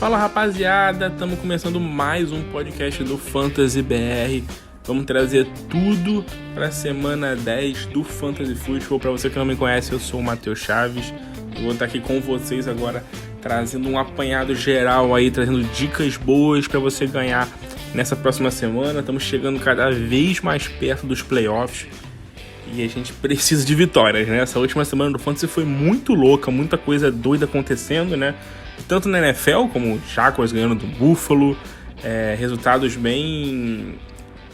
Fala rapaziada, estamos começando mais um podcast do Fantasy BR. Vamos trazer tudo para a semana 10 do Fantasy Football. Para você que não me conhece, eu sou o Matheus Chaves. Eu vou estar aqui com vocês agora trazendo um apanhado geral aí, trazendo dicas boas para você ganhar nessa próxima semana. Estamos chegando cada vez mais perto dos playoffs e a gente precisa de vitórias, né? Essa última semana do Fantasy foi muito louca, muita coisa doida acontecendo, né? Tanto na NFL, como o Jaguars ganhando do Buffalo, resultados bem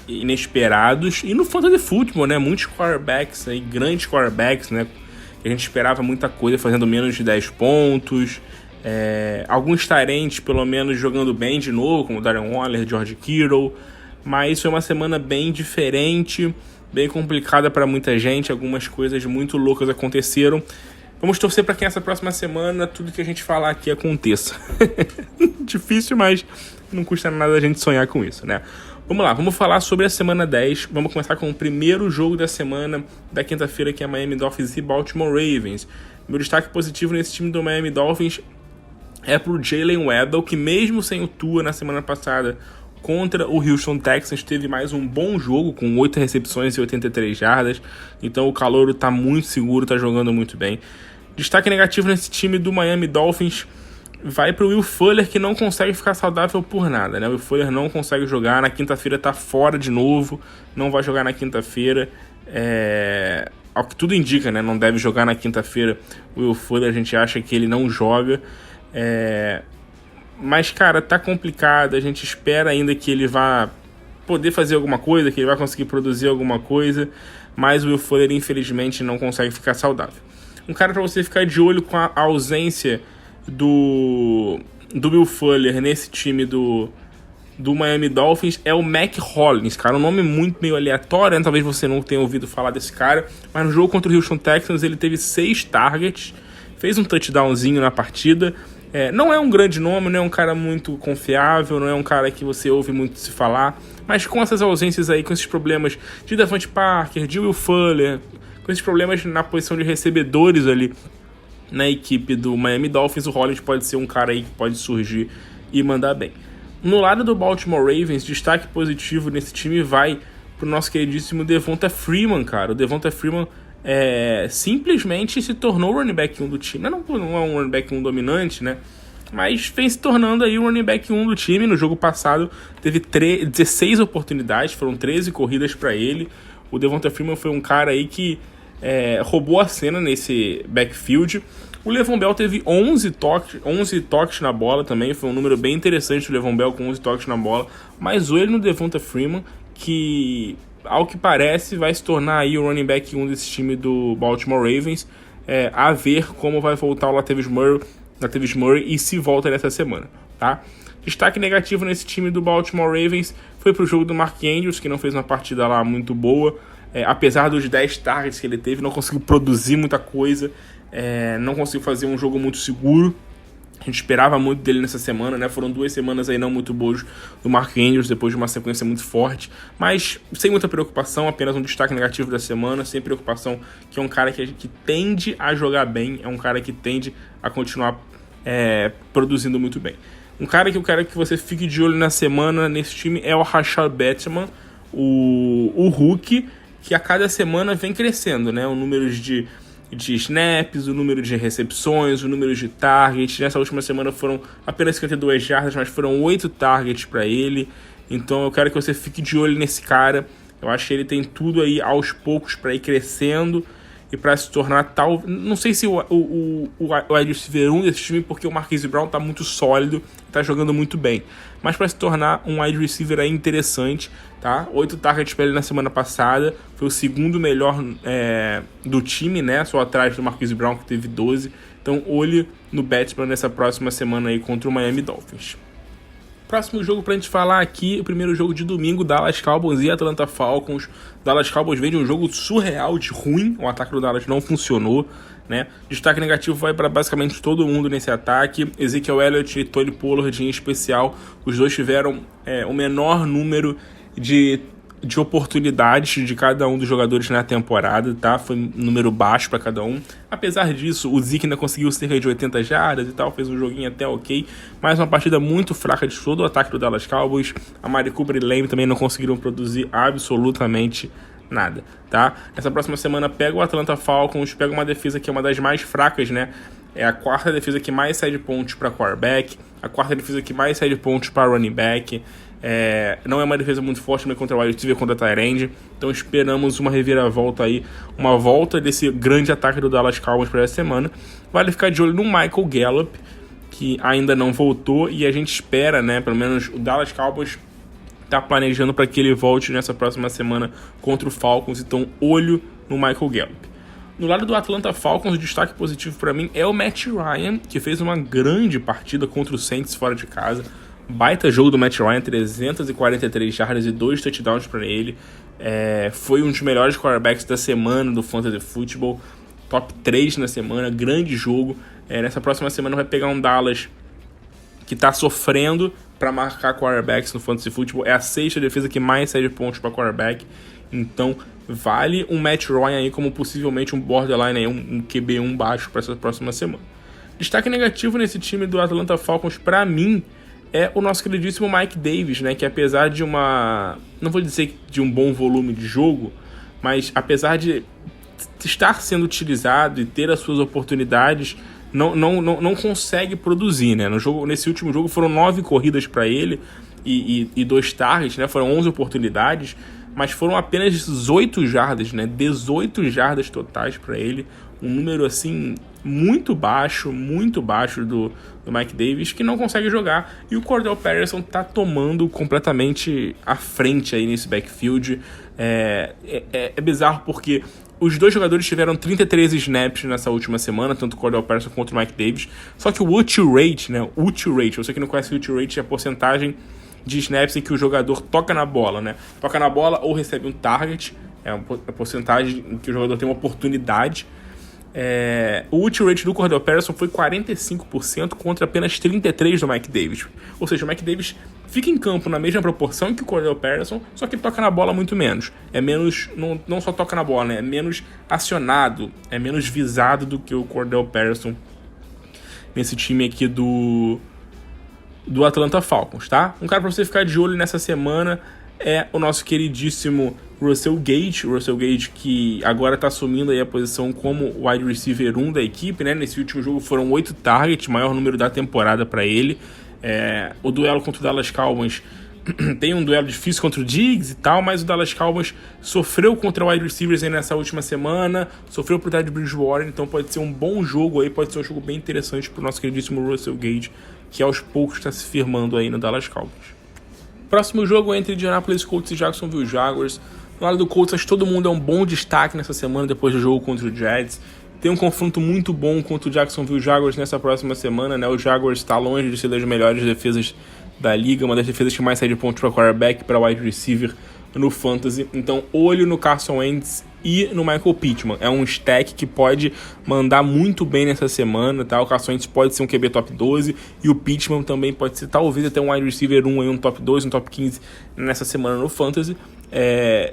inesperados, e no Fantasy Football, né? Muitos quarterbacks, aí, grandes quarterbacks, né? Que a gente esperava muita coisa, fazendo menos de 10 pontos, alguns tarentes, pelo menos, jogando bem de novo, como Darren Waller, George Kittle, mas foi uma semana bem diferente, bem complicada para muita gente, algumas coisas muito loucas aconteceram. Vamos torcer para que essa próxima semana tudo que a gente falar aqui aconteça. Difícil, mas não custa nada a gente sonhar com isso, né? Vamos lá, vamos falar sobre a semana 10. Vamos começar com o primeiro jogo da semana da quinta-feira, que é Miami Dolphins e Baltimore Ravens. Meu destaque positivo nesse time do Miami Dolphins é pro Jalen Waddle, que mesmo sem o Tua na semana passada contra o Houston Texans, teve mais um bom jogo, com 8 recepções e 83 jardas. Então o calouro tá muito seguro, tá jogando muito bem. Destaque negativo nesse time do Miami Dolphins vai pro Will Fuller, que não consegue ficar saudável por nada, né? O Will Fuller não consegue jogar, na quinta-feira tá fora de novo, não vai jogar na quinta-feira. Ao que tudo indica, né? Não deve jogar na quinta-feira. O Will Fuller, a gente acha que ele não joga. Mas, cara, tá complicado. A gente espera ainda que ele vá poder fazer alguma coisa, que ele vai conseguir produzir alguma coisa, mas o Will Fuller, infelizmente, não consegue ficar saudável. Um cara para você ficar de olho com a ausência do Will Fuller nesse time do Miami Dolphins é o Mack Hollins, cara. Um nome muito meio aleatório, né? Talvez você não tenha ouvido falar desse cara, mas no jogo contra o Houston Texans ele teve 6 targets, fez um touchdownzinho na partida. Não é um grande nome, não é um cara muito confiável, não é um cara que você ouve muito se falar, mas com essas ausências aí, com esses problemas de Devontae Parker, de Will Fuller, com esses problemas na posição de recebedores ali na equipe do Miami Dolphins, o Hollins pode ser um cara aí que pode surgir e mandar bem. No lado do Baltimore Ravens, destaque positivo nesse time vai pro nosso queridíssimo Devonta Freeman, cara. O Devonta Freeman simplesmente se tornou o running back 1 do time. Não é um running back 1 dominante, né? Mas vem se tornando aí o running back 1 do time. No jogo passado teve 16 oportunidades, foram 13 corridas para ele. O Devonta Freeman foi um cara aí que roubou a cena nesse backfield. O Le'Veon Bell teve 11 toques na bola também, foi um número bem interessante, o Le'Veon Bell com 11 toques na bola. Mas olho no Devonta Freeman, que ao que parece vai se tornar aí o running back 1 desse time do Baltimore Ravens. A ver como vai voltar o Latavius Murray e se volta nessa semana, tá? Destaque negativo nesse time do Baltimore Ravens foi pro jogo do Mark Andrews, que não fez uma partida lá muito boa. Apesar dos 10 targets que ele teve, não conseguiu produzir muita coisa, não conseguiu fazer um jogo muito seguro. A gente esperava muito dele nessa semana, né? Foram 2 semanas aí não muito boas do Mark Andrews, depois de uma sequência muito forte, mas sem muita preocupação, apenas um destaque negativo da semana, sem preocupação, que é um cara que tende a jogar bem, é um cara que tende a continuar produzindo muito bem. Um cara que eu quero que você fique de olho na semana nesse time é o Rashad Bateman, o rookie, que a cada semana vem crescendo, né? O número de snaps, o número de recepções, o número de targets. Nessa última semana foram apenas 52 jardas, mas foram 8 targets para ele. Então eu quero que você fique de olho nesse cara. Eu acho que ele tem tudo aí aos poucos para ir crescendo e para se tornar tal... Não sei se o wide receiver 1 desse time, porque o Marquise Brown tá muito sólido, tá jogando muito bem. Mas para se tornar um wide receiver aí interessante, tá? 8 targets para ele na semana passada, foi o segundo melhor do time, né? Só atrás do Marquise Brown, que teve 12. Então olhe no Bateman nessa próxima semana aí contra o Miami Dolphins. Próximo jogo pra gente falar aqui, o primeiro jogo de domingo, Dallas Cowboys e Atlanta Falcons. Dallas Cowboys vem de um jogo surreal de ruim, o ataque do Dallas não funcionou, né? Destaque negativo vai para basicamente todo mundo nesse ataque. Ezekiel Elliott e Tony Pollard em especial, os dois tiveram o menor número de de oportunidades de cada um dos jogadores na temporada, tá? Foi um número baixo para cada um. Apesar disso, o Zeke ainda conseguiu cerca de 80 jardas e tal, fez um joguinho até ok, mas uma partida muito fraca de todo o ataque do Dallas Cowboys. A Mari Cooper e Lame também não conseguiram produzir absolutamente nada, tá? Essa próxima semana pega o Atlanta Falcons, pega uma defesa que é uma das mais fracas, né? É a quarta defesa que mais cede pontos para quarterback, a quarta defesa que mais cede pontos para running back. Não é uma defesa muito forte contra o wide receiver, contra o tight end, então esperamos uma reviravolta aí, uma volta desse grande ataque do Dallas Cowboys para essa semana. Vale ficar de olho no Michael Gallup, que ainda não voltou, e a gente espera, né, pelo menos o Dallas Cowboys está planejando para que ele volte nessa próxima semana contra o Falcons, então olho no Michael Gallup. No lado do Atlanta Falcons, o destaque positivo para mim é o Matt Ryan, que fez uma grande partida contra o Saints fora de casa. Baita jogo do Matt Ryan, 343 jardas e 2 touchdowns para ele. Foi um dos melhores quarterbacks da semana do Fantasy Football, top 3 na semana, grande jogo. Nessa próxima semana vai pegar um Dallas que está sofrendo para marcar quarterbacks no Fantasy Football. É a sexta defesa que mais cede pontos para quarterback. Então, vale um Matt Ryan aí como possivelmente um borderline, aí, um QB1 baixo para essa próxima semana. Destaque negativo nesse time do Atlanta Falcons, para mim, é o nosso queridíssimo Mike Davis, né? Que apesar de não vou dizer de um bom volume de jogo, mas apesar de estar sendo utilizado e ter as suas oportunidades, não consegue produzir, né? Nesse último jogo foram 9 corridas para ele e 2 targets, né? Foram 11 oportunidades, mas foram apenas 18 jardas, né? 18 jardas totais para ele. Um número, assim, muito baixo do Mike Davis, que não consegue jogar. E o Cordell Patterson tá tomando completamente a frente aí nesse backfield. É bizarro porque os dois jogadores tiveram 33 snaps nessa última semana, tanto o Cordell Patterson quanto o Mike Davis. Só que o UT rate, né? UT rate, você que não conhece o UT rate, é a porcentagem de snaps em que o jogador toca na bola, né? Toca na bola ou recebe um target, é a porcentagem em que o jogador tem uma oportunidade. O UT rate do Cordell Patterson foi 45% contra apenas 33% do Mike Davis. Ou seja, o Mike Davis fica em campo na mesma proporção que o Cordell Patterson, só que toca na bola muito menos. É menos, não só toca na bola, né? É menos acionado, é menos visado do que o Cordell Patterson nesse time aqui do Atlanta Falcons, tá? Um cara pra você ficar de olho nessa semana é o nosso queridíssimo Russell Gage. Russell Gage, que agora tá assumindo aí a posição como wide receiver 1 da equipe, né? Nesse último jogo foram 8 targets, maior número da temporada para ele. O duelo contra o Dallas Cowboys tem um duelo difícil contra o Diggs e tal, mas o Dallas Cowboys sofreu contra o wide receivers aí nessa última semana, sofreu pro Teddy Bridgewater, então pode ser um bom jogo aí, pode ser um jogo bem interessante pro nosso queridíssimo Russell Gage, que aos poucos está se firmando aí no Dallas Cowboys. Próximo jogo é entre Indianapolis Colts e Jacksonville Jaguars. No lado do Colts, acho que todo mundo é um bom destaque nessa semana depois do jogo contra o Jets. Tem um confronto muito bom contra o Jacksonville Jaguars nessa próxima semana, né? O Jaguars está longe de ser das melhores defesas da liga, uma das defesas que mais sai de pontos para quarterback, para wide receiver no Fantasy. Então, olho no Carson Wentz e no Michael Pittman. É um stack que pode mandar muito bem nessa semana, tá? O Carson Wentz pode ser um QB top 12 e o Pittman também pode ser, talvez, até um wide receiver 1 aí, um top 12, um top 15 nessa semana no Fantasy.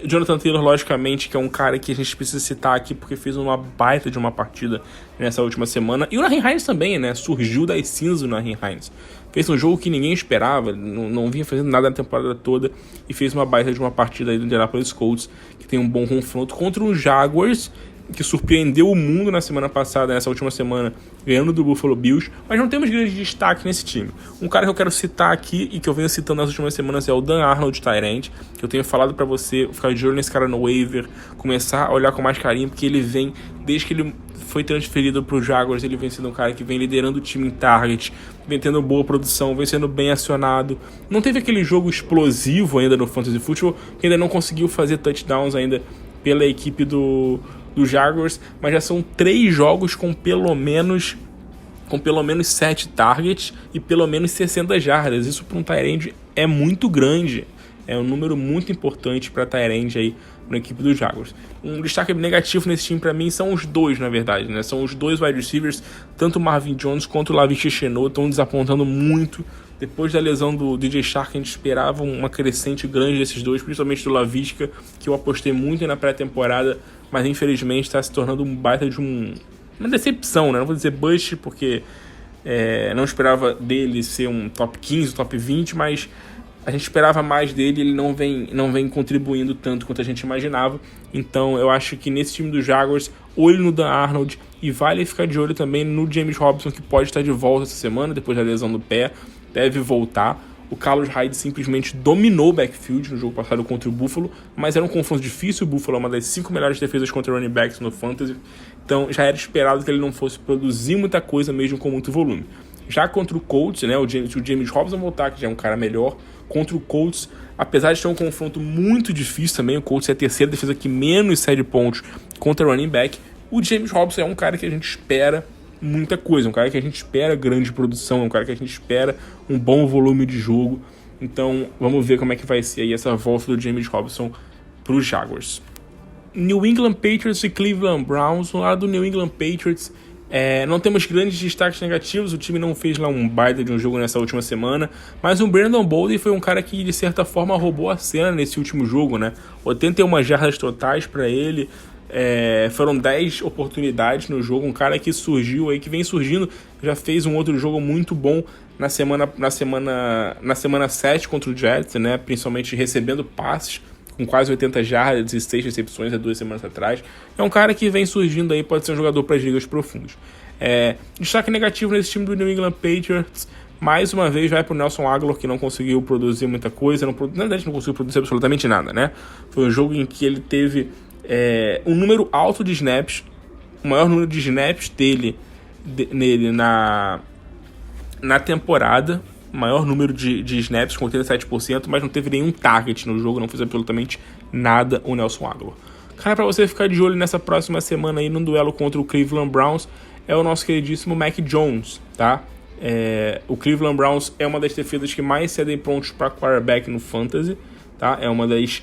Jonathan Taylor, logicamente, que é um cara que a gente precisa citar aqui porque fez uma baita de uma partida nessa última semana. E o Nyheim Hines também, né? Surgiu das cinzas o Nyheim Hines. Fez um jogo que ninguém esperava, não vinha fazendo nada na temporada toda e fez uma baita de uma partida aí do Indianapolis Colts, que tem um bom confronto contra o Jaguars, que surpreendeu o mundo na semana passada, nessa última semana, ganhando do Buffalo Bills, mas não temos grande destaque nesse time. Um cara que eu quero citar aqui e que eu venho citando nas últimas semanas é o Dan Arnold, tight end, que eu tenho falado pra você ficar de olho nesse cara no waiver, começar a olhar com mais carinho, porque ele vem, desde que ele foi transferido pro Jaguars, ele vem sendo um cara que vem liderando o time em target, vem tendo boa produção, vem sendo bem acionado. Não teve aquele jogo explosivo ainda no Fantasy Football, que ainda não conseguiu fazer touchdowns ainda pela equipe do Jaguars, mas já são 3 jogos com pelo menos 7 targets e pelo menos 60 jardas. Isso para um tight end é muito grande, é um número muito importante para tight end aí na equipe dos Jaguars. Um destaque negativo nesse time para mim são os dois, na verdade, né? São os dois wide receivers, tanto o Marvin Jones quanto o Laviska Shenault estão desapontando muito Depois da lesão do DJ Shark, a gente esperava uma crescente grande desses dois, principalmente do Laviska, que eu apostei muito na pré-temporada, mas infelizmente está se tornando um baita de uma decepção, né? Não vou dizer bust, porque não esperava dele ser um top 15, top 20, mas a gente esperava mais dele, ele não vem contribuindo tanto quanto a gente imaginava. Então eu acho que nesse time dos Jaguars, olho no Dan Arnold, e vale ficar de olho também no James Robinson, que pode estar de volta essa semana, depois da lesão do pé, deve voltar. O Carlos Hyde simplesmente dominou o backfield no jogo passado contra o Buffalo, mas era um confronto difícil. O Buffalo é uma das 5 melhores defesas contra running backs no Fantasy, então já era esperado que ele não fosse produzir muita coisa mesmo com muito volume. Já contra o Colts, né, o James Robinson voltar, que já é um cara melhor, contra o Colts, apesar de ter um confronto muito difícil também, o Colts é a terceira defesa que menos cede pontos contra running back, o James Robinson é um cara que a gente espera muita coisa, um cara que a gente espera grande produção, um cara que a gente espera um bom volume de jogo. Então vamos ver como é que vai ser aí essa volta do James Robinson para os Jaguars. New England Patriots e Cleveland Browns. No lado do New England Patriots, não temos grandes destaques negativos, o time não fez lá um baita de um jogo nessa última semana, mas o Brandon Bolden foi um cara que de certa forma roubou a cena nesse último jogo, né? 81 jardas totais para ele, foram 10 oportunidades no jogo, um cara que surgiu aí, que vem surgindo, já fez um outro jogo muito bom na semana 7 contra o Jets, né? Principalmente recebendo passes, com quase 80 jardas e 6 recepções há 2 semanas atrás. É um cara que vem surgindo aí, pode ser um jogador para as ligas profundas. Destaque negativo nesse time do New England Patriots, mais uma vez vai para o Nelson Agholor, que não conseguiu produzir muita coisa, na verdade não conseguiu produzir absolutamente nada, né? Foi um jogo em que ele teve um número alto de snaps, o maior número de snaps nele na temporada, maior número de snaps, com 87%, mas não teve nenhum target no jogo, não fez absolutamente nada o Nelson Agholor. Cara, pra você ficar de olho nessa próxima semana aí no duelo contra o Cleveland Browns, é o nosso queridíssimo Mac Jones, tá? O Cleveland Browns é uma das defesas que mais cedem pontos para quarterback no Fantasy, tá? É uma das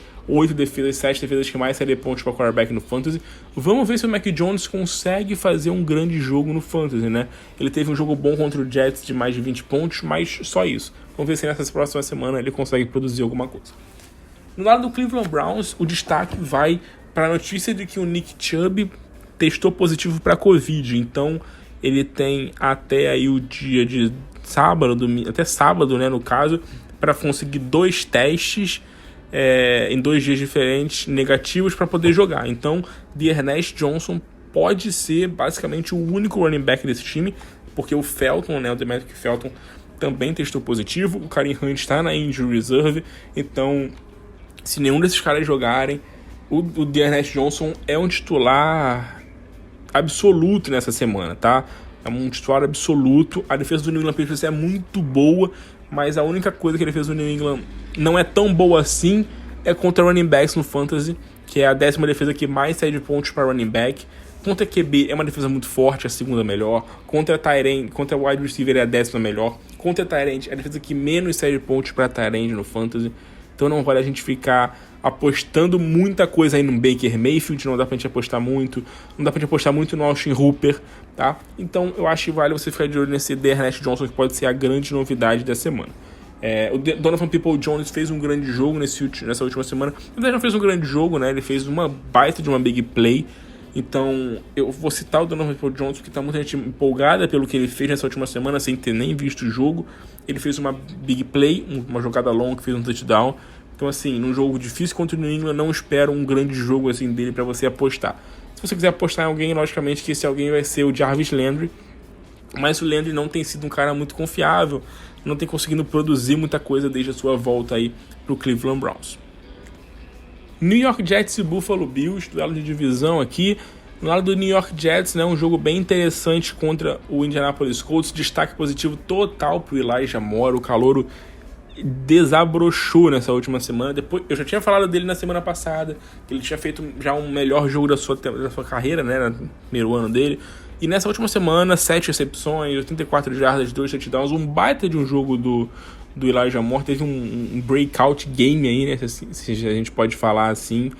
7 defesas que mais cedem pontos para quarterback no Fantasy. Vamos ver se o Mac Jones consegue fazer um grande jogo no Fantasy, né? Ele teve um jogo bom contra o Jets de mais de 20 pontos, mas só isso. Vamos ver se nessa próxima semana ele consegue produzir alguma coisa. No lado do Cleveland Browns, o destaque vai para a notícia de que o Nick Chubb testou positivo para Covid, então ele tem até aí o dia de sábado, até sábado, né, no caso, para conseguir 2 testes em 2 dias diferentes negativos para poder jogar. Então, D'Ernest Johnson pode ser basicamente o único running back desse time, porque o Felton, né, o Demetric Felton, também testou positivo, o Kareem Hunt está na injury reserve, então se nenhum desses caras jogarem, o D'Ernest Johnson é um titular absoluto nessa semana, tá? É um titular absoluto. A defesa do New England Patriots é muito boa, mas a única coisa que a defesa do New England não é tão boa assim é contra running backs no Fantasy, que é a 10ª defesa que mais cede pontos para running back. Contra QB é uma defesa muito forte, a 2ª melhor. Contra tight end, contra wide receiver é a 10ª melhor. Contra tight end é a defesa que menos cede pontos para tight end no Fantasy. Então não vale a gente ficar apostando muita coisa aí no Baker Mayfield, não dá pra gente apostar muito, não dá pra gente apostar muito no Austin Hooper, tá? Então eu acho que vale você ficar de olho nesse D'Ernest Johnson, que pode ser a grande novidade da semana. O Donovan Peoples-Jones fez um grande jogo nessa última semana. Na verdade não fez um grande jogo, né? Ele fez uma baita de uma big play. Então eu vou citar o Donovan Peoples-Jones porque tá muita gente empolgada pelo que ele fez nessa última semana, sem ter nem visto o jogo. Ele fez uma big play, uma jogada longa que fez um touchdown. Então, assim, num jogo difícil contra o New England, não espero um grande jogo assim dele para você apostar. Se você quiser apostar em alguém, logicamente que esse alguém vai ser o Jarvis Landry. Mas o Landry não tem sido um cara muito confiável, não tem conseguido produzir muita coisa desde a sua volta aí pro Cleveland Browns. New York Jets e Buffalo Bills, duelo de divisão aqui. No lado do New York Jets, né, um jogo bem interessante contra o Indianapolis Colts. Destaque positivo total pro Elijah Moore, o calouro desabrochou nessa última semana. Depois, eu já tinha falado dele na semana passada, que ele tinha feito já um melhor jogo da sua carreira, né, no primeiro ano dele. E nessa última semana, 7 recepções, 84 jardas, 2 touchdowns, um baita de um jogo do Elijah Moore. Teve um breakout game aí, né, se a gente pode falar assim.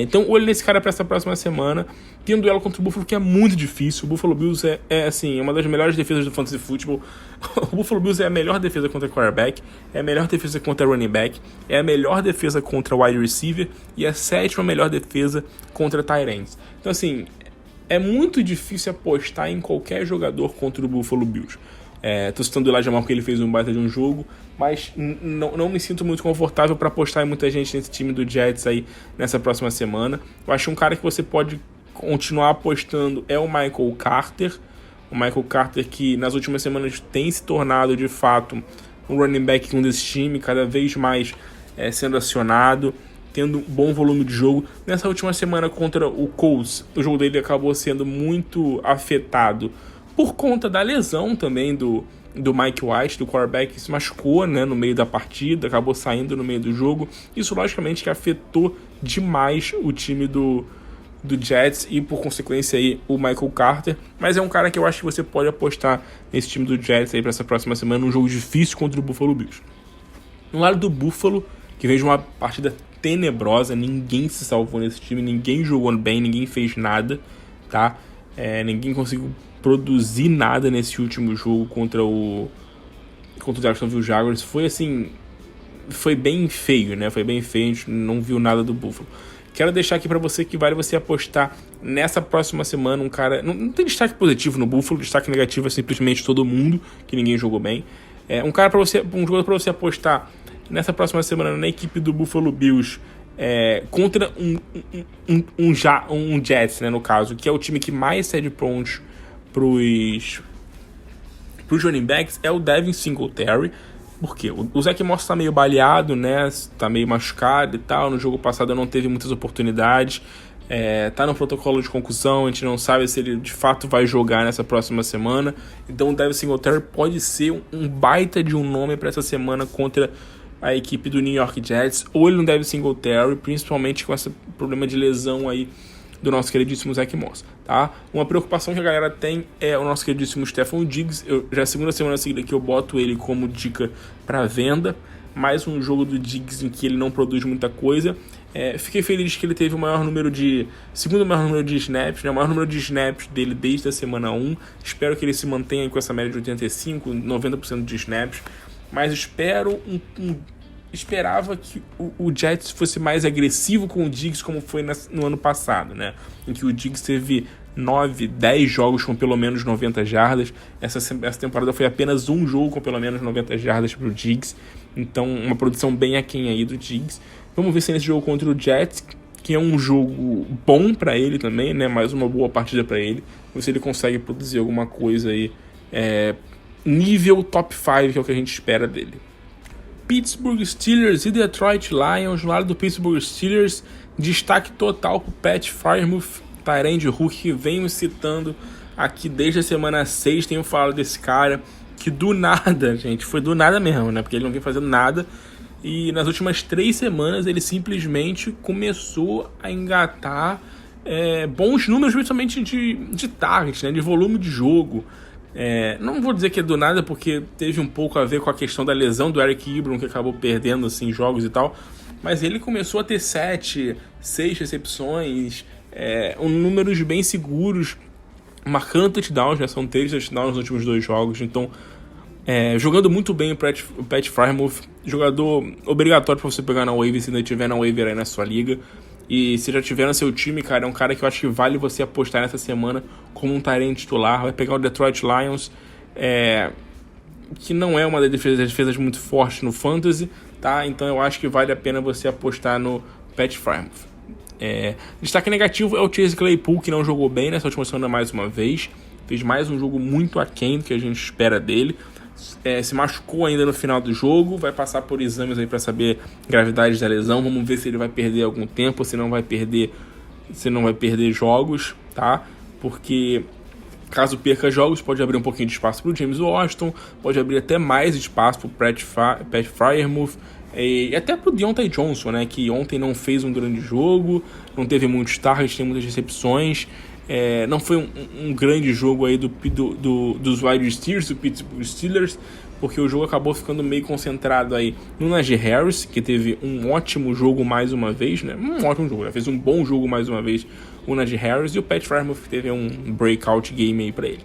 Então, olho nesse cara para essa próxima semana. tem um duelo contra o Buffalo que é muito difícil. O Buffalo Bills assim, uma das melhores defesas do Fantasy Football. O Buffalo Bills é a melhor defesa contra quarterback, é a melhor defesa contra running back, é a melhor defesa contra wide receiver e a 7ª melhor defesa contra tight ends. Então, assim, é muito difícil apostar em qualquer jogador contra o Buffalo Bills. Tô citando o Elijah Moore porque ele fez um baita de um jogo, mas não me sinto muito confortável para apostar em muita gente nesse time do Jets aí nessa próxima semana. Eu acho um cara que você pode continuar apostando é o Michael Carter. O Michael Carter que nas últimas semanas tem se tornado de fato um running back desse time, cada vez mais sendo acionado, tendo um bom volume de jogo. Nessa última semana contra o Colts, o jogo dele acabou sendo muito afetado por conta da lesão também do Mike White, do quarterback, que se machucou, né, no meio da partida, acabou saindo no meio do jogo. Isso, logicamente, que afetou demais o time do Jets e, por consequência, aí, o Michael Carter. Mas é um cara que eu acho que você pode apostar nesse time do Jets aí para essa próxima semana, um jogo difícil contra o Buffalo Bills. No lado do Buffalo, que vejo uma partida tenebrosa, ninguém se salvou nesse time, ninguém jogou bem, ninguém fez nada, tá? Ninguém conseguiu produzir nada nesse último jogo contra o Jacksonville Jaguars. Foi assim, foi bem feio, né? Foi bem feio, a gente não viu nada do Buffalo. Quero deixar aqui pra você que vale você apostar nessa próxima semana um cara... Não tem destaque positivo no Buffalo, destaque negativo é simplesmente todo mundo, que ninguém jogou bem. Um jogador pra você apostar nessa próxima semana na equipe do Buffalo Bills contra um Jets, né, no caso, que é o time que mais cede pontos pros running backs, é o Devin Singletary. Por quê? O Zach Moss tá meio baleado, né? Tá meio machucado e tal. No jogo passado não teve muitas oportunidades. Tá no protocolo de concussão. A gente não sabe se ele de fato vai jogar nessa próxima semana. Então o Devin Singletary pode ser um baita de um nome para essa semana contra a equipe do New York Jets. Ou ele não deve Singletary, principalmente com esse problema de lesão aí do nosso queridíssimo Zach Moss, tá? Uma preocupação que a galera tem é o nosso queridíssimo Stefon Diggs. Já é a segunda semana seguida que eu boto ele como dica para venda. Mais um jogo do Diggs em que ele não produz muita coisa. Fiquei feliz que ele teve segundo maior número de snaps, né? O maior número de snaps dele desde a semana 1. Espero que ele se mantenha com essa média de 85, 90% de snaps. Mas esperava que o Jets fosse mais agressivo com o Diggs, como foi no ano passado, né? Em que o Diggs teve 9, 10 jogos com pelo menos 90 jardas. Essa temporada foi apenas um jogo com pelo menos 90 jardas para o Diggs. Então, uma produção bem aquém aí do Diggs. Vamos ver se nesse jogo contra o Jets, que é um jogo bom para ele também, né? Mais uma boa partida para ele. Ver se ele consegue produzir alguma coisa aí nível top 5, que é o que a gente espera dele. Pittsburgh Steelers e Detroit Lions. No lado do Pittsburgh Steelers, destaque total pro Pat Freiermuth, tight end rookie, que venho citando aqui desde a semana 6. Tenho falado desse cara que do nada, gente, foi do nada mesmo, né? Porque ele não vem fazendo nada. E nas últimas 3 semanas ele simplesmente começou a engatar bons números, principalmente de target, né? De volume de jogo. Não vou dizer que é do nada, porque teve um pouco a ver com a questão da lesão do Eric Ebron, que acabou perdendo assim, jogos e tal, mas ele começou a ter 7, 6 recepções, números bem seguros, marcando touchdowns, né? São 3 touchdowns nos últimos 2 jogos, então jogando muito bem o Pat Freiermuth, jogador obrigatório para você pegar na waiver, se ainda tiver na waiver aí na sua liga. E se já tiver no seu time, cara, é um cara que eu acho que vale você apostar nessa semana como um tight end titular. Vai pegar o Detroit Lions, que não é uma das defesas muito forte no Fantasy, tá? Então eu acho que vale a pena você apostar no Pat Freiermuth. Destaque negativo é o Chase Claypool, que não jogou bem nessa última semana mais uma vez. Fez mais um jogo muito aquém do que a gente espera dele. Se machucou ainda no final do jogo, vai passar por exames aí para saber a gravidade da lesão. Vamos ver se ele vai perder algum tempo, se não vai perder jogos, tá? Porque caso perca jogos, pode abrir um pouquinho de espaço para o James Washington, pode abrir até mais espaço para o Pat Freiermuth e até para o Deontay Johnson, né? Que ontem não fez um grande jogo, não teve muitos targets, tem muitas recepções. Não foi um grande jogo aí dos wide receivers do Pittsburgh Steelers, porque o jogo acabou ficando meio concentrado aí no Najee Harris, que teve um ótimo jogo mais uma vez, né? Um ótimo jogo, fez um bom jogo mais uma vez o Najee Harris e o Pat Freiermuth, que teve um breakout game aí para ele.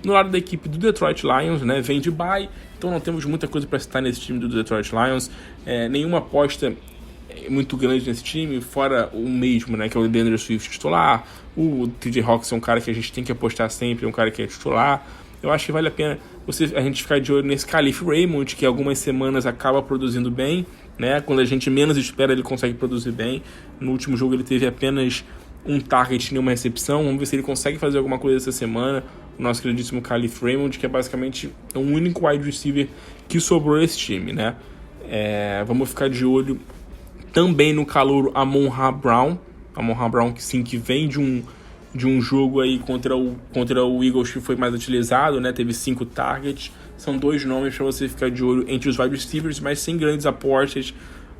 No lado da equipe do Detroit Lions, né, vem de bye, então não temos muita coisa para citar nesse time do Detroit Lions, nenhuma aposta muito grande nesse time, fora o mesmo, né, que é o DeAndre Swift titular, o TJ Hawks é um cara que a gente tem que apostar sempre, é um cara que é titular. Eu acho que vale a pena a gente ficar de olho nesse Khalif Raymond, que algumas semanas acaba produzindo bem, né, quando a gente menos espera ele consegue produzir bem. No último jogo ele teve apenas um target e nenhuma recepção, vamos ver se ele consegue fazer alguma coisa essa semana. O nosso queridíssimo Khalif Raymond, que é basicamente o único wide receiver que sobrou nesse time, né. Vamos ficar de olho também no calouro Amon-Ra Brown, que sim, que vem de um jogo aí contra o Eagles que foi mais utilizado, né? Teve 5 targets. São 2 nomes para você ficar de olho entre os wide receivers, mas sem grandes apostas.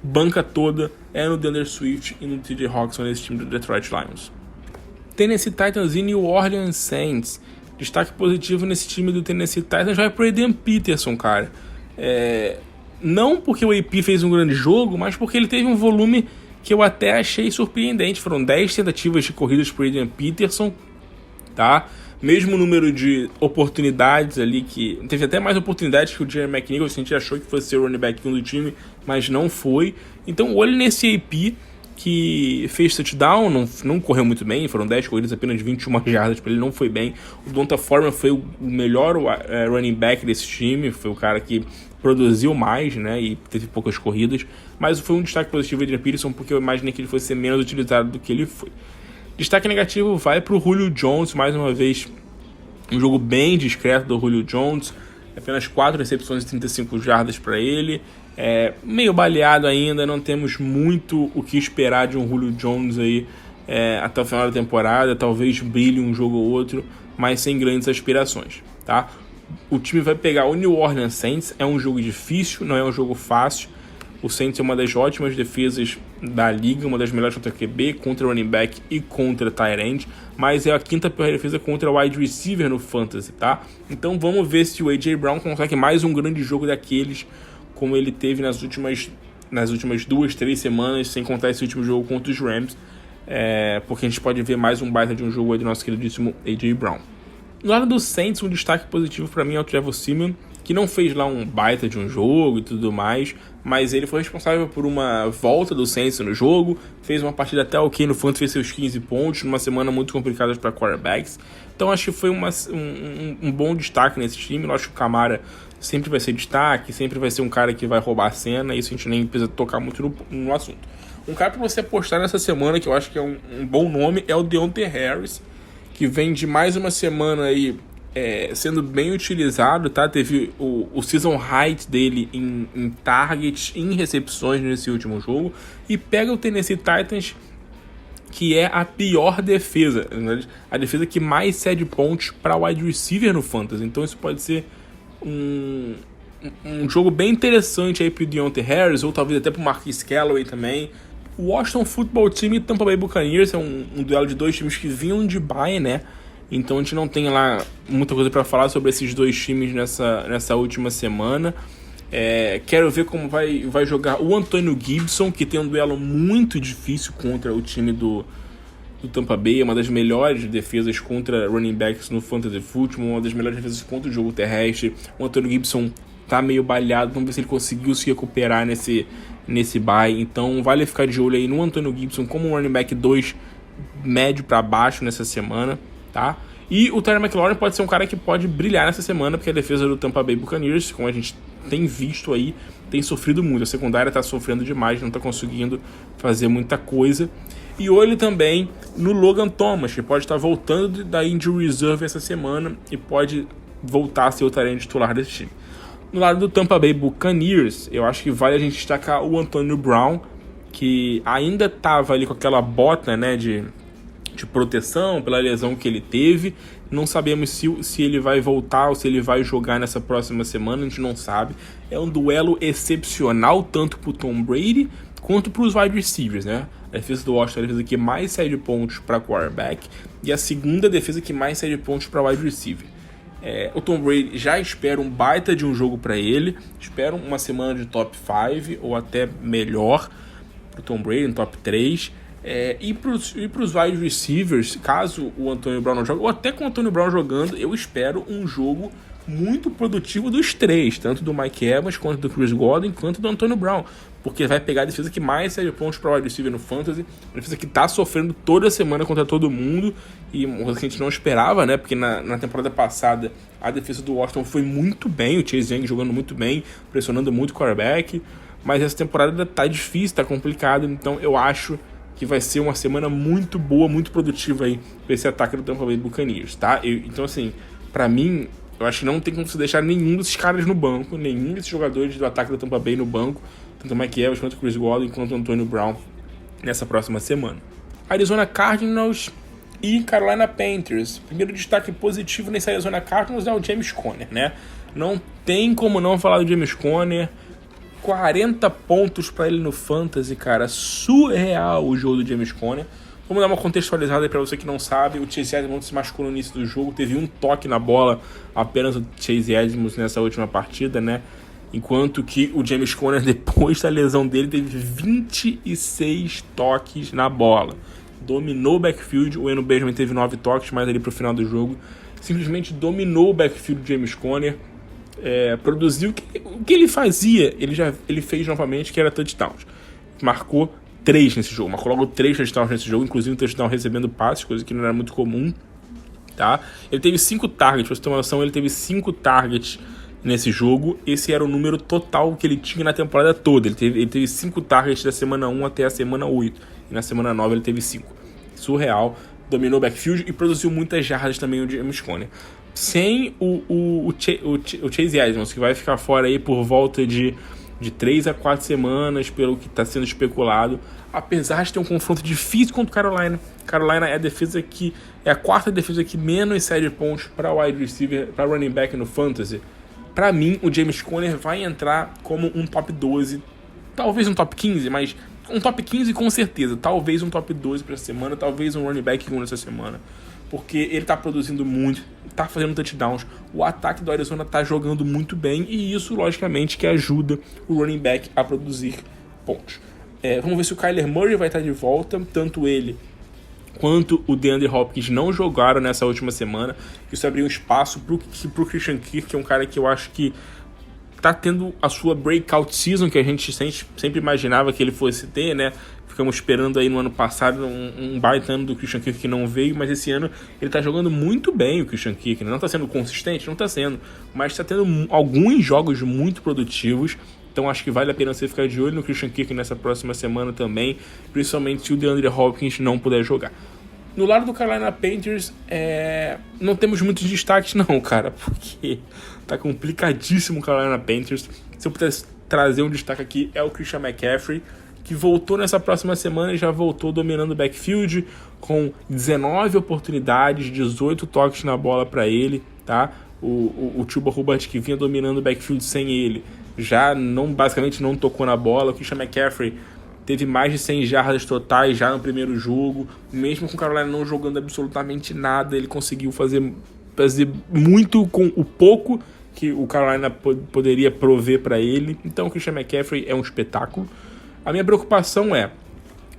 Banca toda é no DeAndre Swift e no TJ Hawks nesse time do Detroit Lions. Tennessee Titans e New Orleans Saints. Destaque positivo nesse time do Tennessee Titans vai pro Adrian Peterson, cara. Não porque o AP fez um grande jogo, mas porque ele teve um volume que eu até achei surpreendente. Foram 10 tentativas de corridas por Adrian Peterson, tá? Mesmo número de oportunidades ali, que teve até mais oportunidades que o Jeremy McNichols. A gente achou que fosse ser o running back 1 do time, mas não foi. Então, olhe nesse AP, que fez touchdown, não correu muito bem, foram 10 corridas, apenas 21 jardas para ele, não foi bem. O Donta Foreman foi o melhor running back desse time, foi o cara que produziu mais, né, e teve poucas corridas, mas foi um destaque positivo de Adrian Peterson, porque eu imaginei que ele fosse menos utilizado do que ele foi. Destaque negativo vai para o Julio Jones, mais uma vez, um jogo bem discreto do Julio Jones, apenas 4 recepções e 35 jardas para ele, meio baleado ainda, não temos muito o que esperar de um Julio Jones aí até o final da temporada, talvez brilhe um jogo ou outro, mas sem grandes aspirações, tá? O time vai pegar o New Orleans Saints, é um jogo difícil, não é um jogo fácil. O Saints é uma das ótimas defesas da liga, uma das melhores contra QB, contra running back e contra tight end, mas é a 5ª pior defesa contra wide receiver no fantasy, tá? Então vamos ver se o A.J. Brown consegue mais um grande jogo daqueles como ele teve nas últimas 2-3 semanas, sem contar esse último jogo contra os Rams, porque a gente pode ver mais um baita de um jogo aí do nosso queridíssimo A.J. Brown. No lado do Saints, um destaque positivo para mim é o Trevor Siemian, que não fez lá um baita de um jogo e tudo mais, mas ele foi responsável por uma volta do Saints no jogo, fez uma partida até ok no fantasy, fez seus 15 pontos, numa semana muito complicada para quarterbacks. Então acho que foi um bom destaque nesse time. Eu acho que o Kamara sempre vai ser destaque, sempre vai ser um cara que vai roubar a cena, isso a gente nem precisa tocar muito no assunto. Um cara para você apostar nessa semana, que eu acho que é um bom nome, é o Deontay Harris, que vem de mais uma semana aí sendo bem utilizado, tá? Teve o season high dele em targets, em recepções nesse último jogo, e pega o Tennessee Titans, que é a pior defesa, né? A defesa que mais cede pontos para wide receiver no fantasy. Então isso pode ser um jogo bem interessante aí pro Deontay Harris, ou talvez até pro Marquise Callaway também. O Washington Football Team e Tampa Bay Buccaneers é um duelo de 2 times que vinham de bye, né? Então a gente não tem lá muita coisa para falar sobre esses 2 times nessa última semana. Quero ver como vai jogar o Antonio Gibson, que tem um duelo muito difícil contra o time do Tampa Bay, uma das melhores defesas contra running backs no Fantasy Football, uma das melhores defesas contra o jogo terrestre. O Antonio Gibson tá meio baleado, vamos ver se ele conseguiu se recuperar nesse bye. Então vale ficar de olho aí no Antonio Gibson como um running back 2 médio para baixo nessa semana, tá? E o Terry McLaurin pode ser um cara que pode brilhar nessa semana, porque a defesa do Tampa Bay Buccaneers, como a gente tem visto aí, tem sofrido muito. A secundária tá sofrendo demais, não tá conseguindo fazer muita coisa. E olho também no Logan Thomas, que pode estar voltando da injury reserve essa semana e pode voltar a ser o terreno titular desse time. No lado do Tampa Bay Buccaneers, eu acho que vale a gente destacar o Antonio Brown, que ainda estava ali com aquela bota, né, de proteção pela lesão que ele teve. Não sabemos se ele vai voltar ou se ele vai jogar nessa próxima semana, a gente não sabe. É um duelo excepcional, tanto para o Tom Brady quanto para os wide receivers, né? A defesa do Washington é a defesa que mais cede pontos para quarterback e a segunda defesa que mais cede pontos para wide receiver. O Tom Brady já espera um baita de um jogo para ele, espera uma semana de top 5 ou até melhor para o Tom Brady, no top 3. E pros wide receivers, caso o Antonio Brown não jogue, ou até com o Antonio Brown jogando, eu espero um jogo muito produtivo dos três, tanto do Mike Evans, quanto do Chris Godwin, quanto do Antonio Brown, porque vai pegar a defesa que mais serve pontos para o wide receiver no Fantasy, uma defesa que tá sofrendo toda semana contra todo mundo, e uma coisa que a gente não esperava, né, porque na temporada passada a defesa do Washington foi muito bem, o Chase Young jogando muito bem, pressionando muito o quarterback, mas essa temporada tá difícil, tá complicado, então eu acho que vai ser uma semana muito boa, muito produtiva aí pra esse ataque do Tampa Bay Buccaneers, tá? Então, assim, pra mim, eu acho que não tem como você deixar nenhum desses caras no banco, nenhum desses jogadores do ataque do Tampa Bay no banco, tanto o Mike Evans, quanto o Chris Godwin, quanto o Antonio Brown, nessa próxima semana. Arizona Cardinals e Carolina Panthers. Primeiro destaque positivo nesse Arizona Cardinals é o James Conner, né? Não tem como não falar do James Conner. 40 pontos pra ele no Fantasy, cara. Surreal o jogo do James Conner. Vamos dar uma contextualizada aí pra você que não sabe. O Chase Edmonds se machucou no início do jogo. Teve um toque na bola, apenas o Chase Edmonds nessa última partida, né? Enquanto que o James Conner, depois da lesão dele, teve 26 toques na bola. Dominou o backfield. O Eno Benjamin teve 9 toques, mais ali pro final do jogo. Simplesmente dominou o backfield do James Conner. Produziu o que ele fazia, ele fez novamente, que era touchdowns. Marcou 3 nesse jogo, marcou logo 3 touchdowns nesse jogo, inclusive um touchdown recebendo passes, coisa que não era muito comum, tá? Ele teve 5 targets, pra você ter uma noção, ele teve 5 targets nesse jogo. Esse era o número total que ele tinha na temporada toda. Ele teve 5 targets da semana 1 até a semana 8, e na semana 9 ele teve 5. Surreal, dominou o backfield e produziu muitas jardas também o James Conner. Sem o Chase Edmonds, que vai ficar fora aí por volta de 3 a 4 semanas, pelo que está sendo especulado, apesar de ter um confronto difícil contra o Carolina. Carolina é a quarta defesa que menos cede pontos para wide receiver, para running back no Fantasy. Para mim, o James Conner vai entrar como um top 12, talvez um top 15, mas um top 15 com certeza, talvez um top 12 para essa semana, talvez um running back 1 nessa semana. Porque ele tá produzindo muito, tá fazendo touchdowns, o ataque do Arizona tá jogando muito bem, e isso, logicamente, que ajuda o running back a produzir pontos. Vamos ver se o Kyler Murray vai estar de volta, tanto ele quanto o DeAndre Hopkins não jogaram nessa última semana. Isso abriu um espaço pro Christian Kirk, que é um cara que eu acho que tá tendo a sua breakout season, que a gente sempre imaginava que ele fosse ter, né? Ficamos esperando aí no ano passado um baita ano do Christian Kirk que não veio, mas esse ano ele tá jogando muito bem, o Christian Kirk, né? Não tá sendo consistente, não tá sendo, mas tá tendo alguns jogos muito produtivos, então acho que vale a pena você ficar de olho no Christian Kirk nessa próxima semana também, principalmente se o DeAndre Hopkins não puder jogar. No lado do Carolina Panthers, não temos muitos destaques não, cara, porque tá complicadíssimo o Carolina Panthers. Se eu pudesse trazer um destaque aqui, é o Christian McCaffrey, que voltou nessa próxima semana e já voltou dominando o backfield, com 19 oportunidades, 18 toques na bola para ele, tá? O Chuba Hubbard, que vinha dominando o backfield sem ele, basicamente não tocou na bola. O Christian McCaffrey teve mais de 100 jardas totais já no primeiro jogo. Mesmo com o Carolina não jogando absolutamente nada, ele conseguiu fazer muito com o pouco que o Carolina poderia prover para ele. Então o Christian McCaffrey é um espetáculo. A minha preocupação é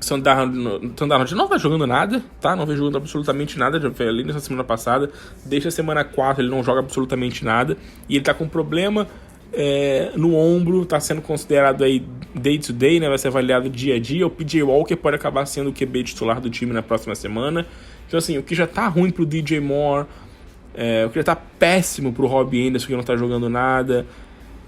Sam Darnold não tá jogando nada, tá? Não vem jogando absolutamente nada, já foi ali nessa semana passada. Desde a semana 4 ele não joga absolutamente nada. E ele tá com um problema no ombro, tá sendo considerado aí day to day, né? Vai ser avaliado dia a dia. O PJ Walker pode acabar sendo o QB titular do time na próxima semana. Então assim, o que já tá ruim pro DJ Moore, o que já tá péssimo pro Robbie Anderson, que não tá jogando nada.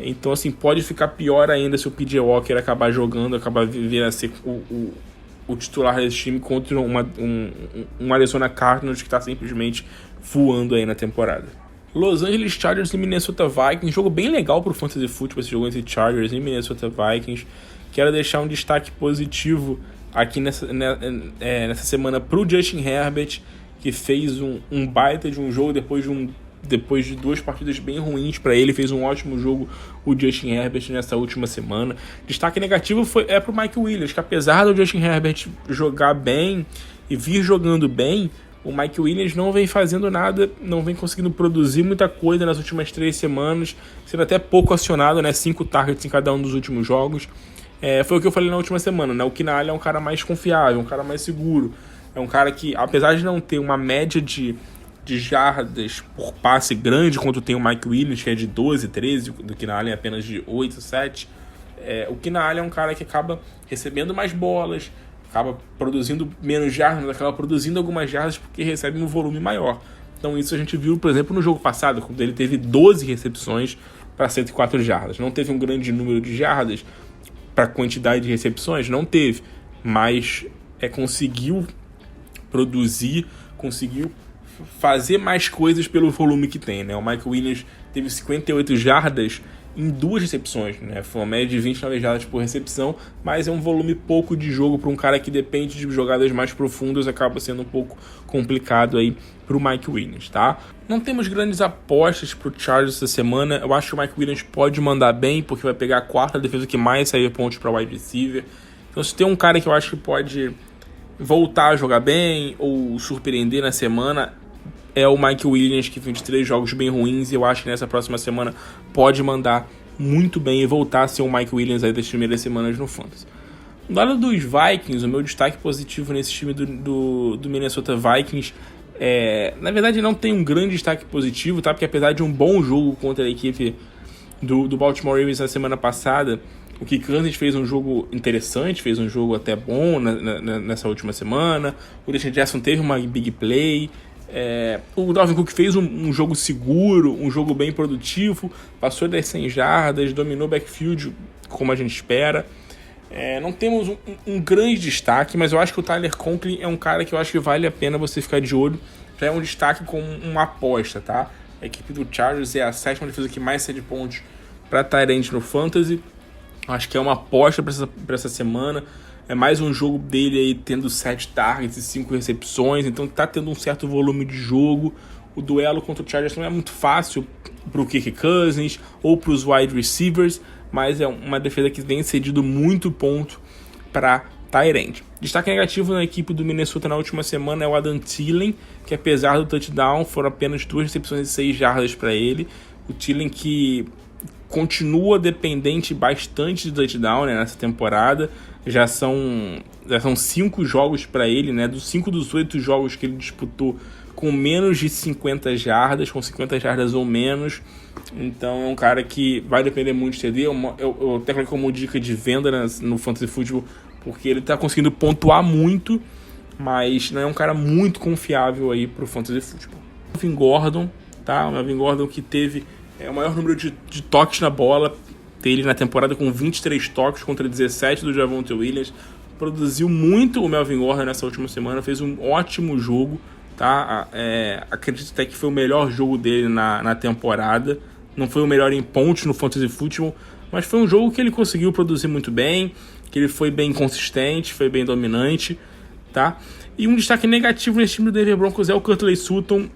Então, assim, pode ficar pior ainda se o PJ Walker acabar jogando, acabar vindo a ser o titular desse time contra um Arizona Cardinals que está simplesmente voando aí na temporada. Los Angeles Chargers e Minnesota Vikings, jogo bem legal pro Fantasy Football, esse jogo entre Chargers e Minnesota Vikings. Quero deixar um destaque positivo aqui nessa semana pro Justin Herbert, que fez um baita de um jogo depois de 2 partidas bem ruins para ele, fez um ótimo jogo o Justin Herbert nessa última semana. Destaque negativo pro Mike Williams, que apesar do Justin Herbert jogar bem e vir jogando bem, o Mike Williams não vem fazendo nada, não vem conseguindo produzir muita coisa nas últimas 3 semanas, sendo até pouco acionado, né? 5 targets em cada um dos últimos jogos. foi o que eu falei na última semana, né? O Keenan Allen é um cara mais confiável, um cara mais seguro. É um cara que, apesar de não ter uma média de jardas por passe grande, quanto tem o Mike Williams, que é de 12, 13, do Keenan Allen é apenas de 8, 7. O Keenan Allen é um cara que acaba recebendo mais bolas, acaba produzindo menos jardas, mas acaba produzindo algumas jardas porque recebe um volume maior. Então isso a gente viu, por exemplo, no jogo passado, quando ele teve 12 recepções para 104 jardas. Não teve um grande número de jardas para quantidade de recepções? Não teve, mas conseguiu produzir, conseguiu fazer mais coisas pelo volume que tem, né? O Mike Williams teve 58 jardas em 2 recepções, né? Foi uma média de 29 jardas por recepção, mas é um volume pouco de jogo para um cara que depende de jogadas mais profundas, acaba sendo um pouco complicado aí para o Mike Williams, tá? Não temos grandes apostas para o Chargers essa semana. Eu acho que o Mike Williams pode mandar bem, porque vai pegar a quarta defesa que mais sair pontos para wide receiver. Então, se tem um cara que eu acho que pode voltar a jogar bem ou surpreender na semana, é o Mike Williams, que fez 3 jogos bem ruins, e eu acho que nessa próxima semana pode mandar muito bem e voltar a ser o Mike Williams aí das primeiras semanas no Fantasy. Do lado dos Vikings, o meu destaque positivo nesse time do Minnesota Vikings, na verdade não tem um grande destaque positivo, tá? Porque apesar de um bom jogo contra a equipe do Baltimore Ravens na semana passada, o Kirk Cousins fez um jogo interessante, fez um jogo até bom nessa última semana. O Deshaun Jackson teve uma big play. O Dalvin Cook fez um jogo seguro, um jogo bem produtivo, passou das 100 jardas, dominou o backfield como a gente espera. Não temos um grande destaque, mas eu acho que o Tyler Conklin é um cara que eu acho que vale a pena você ficar de olho. Já é um destaque com uma aposta, tá? A equipe do Chargers é a 7ª defesa que mais cede pontos para tight end no Fantasy. Acho que é uma aposta para essa semana. É mais um jogo dele aí tendo 7 targets e 5 recepções, então tá tendo um certo volume de jogo. O duelo contra o Chargers não é muito fácil para o Kirk Cousins ou para os wide receivers, mas é uma defesa que vem cedido muito ponto para tight end. Destaque negativo na equipe do Minnesota na última semana é o Adam Thielen, que apesar do touchdown foram apenas 2 recepções e 6 jardas para ele. O Thielen que continua dependente bastante de touchdown, né, nessa temporada. Já são 5 jogos para ele, né? Dos 5 dos 8 jogos que ele disputou com menos de 50 jardas, com 50 jardas ou menos. Então é um cara que vai depender muito de TD. Eu até coloquei como dica de venda no Fantasy Football, porque ele está conseguindo pontuar muito, mas não é um cara muito confiável aí para o Fantasy Football. O Melvin Gordon, tá? O Melvin Gordon que teve o maior número de toques na bola dele na temporada, com 23 toques contra 17 do Javonte Williams. Produziu muito o Melvin Gordon nessa última semana, fez um ótimo jogo, tá? Acredito até que foi o melhor jogo dele na temporada. Não foi o melhor em pontos no Fantasy Football, mas foi um jogo que ele conseguiu produzir muito bem, que ele foi bem consistente, foi bem dominante, tá? E um destaque negativo nesse time do Denver Broncos é o Courtland Sutton,